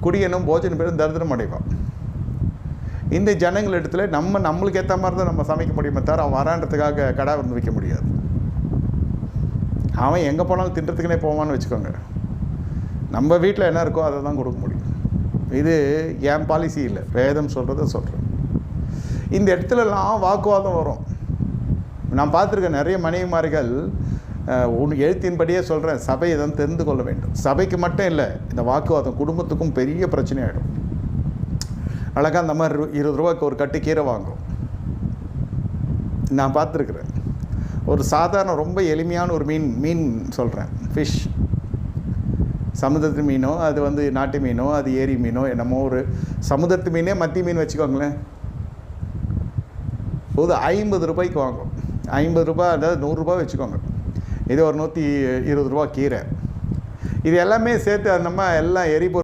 குடியனும் போஜன பேரும் தரித்திரம் அடைவான். இந்த ஜனங்கள் இடத்துல நம்மளுக்கு ஏற்ற மாதிரி தான் நம்ம சமைக்க முடியுமே தவிர அவன் வரான்றதுக்காக கடை வந்து வைக்க முடியாது. அவன் எங்கே போனாலும் தின்றதுக்குனே போவான்னு வச்சுக்கோங்க. நம்ம வீட்டில் என்ன இருக்கோ அதை தான் கொடுக்க முடியும். இது என் பாலிசி இல்லை, வேதம் சொல்கிறத சொல்கிறேன். இந்த இடத்துலலாம் வாக்குவாதம் வரும். நான் பார்த்துருக்கேன் நிறைய மனைவிமார்கள் எழுத்தின்படியே சொல்கிறேன், சபையை தான் தெரிந்து கொள்ள வேண்டும். சபைக்கு மட்டும் இல்லை, இந்த வாக்குவாதம் குடும்பத்துக்கும் பெரிய பிரச்சனை ஆகிடும். அழகாக அந்த மாதிரி 20 ரூபாய்க்கு ஒரு கட்டு கீரை வாங்கும். நான் பார்த்துருக்குறேன். ஒரு சாதாரண ரொம்ப எளிமையான ஒரு மீன் சொல்கிறேன், ஃபிஷ், சமுதிரத்து மீனோ அது வந்து நாட்டு மீனோ அது ஏரி மீனோ என்னமோ ஒரு சமுதிரத்து மீனே மத்தி மீன் வச்சுக்கோங்களேன், போது 50 ரூபாய்க்கு வாங்கும். 50 ரூபா அதாவது 100 ரூபா வச்சுக்கோங்க. இது ஒரு 120 ரூபா கீரை. இது எல்லாமே சேர்த்து நம்ம எல்லாம் எரிபொருள்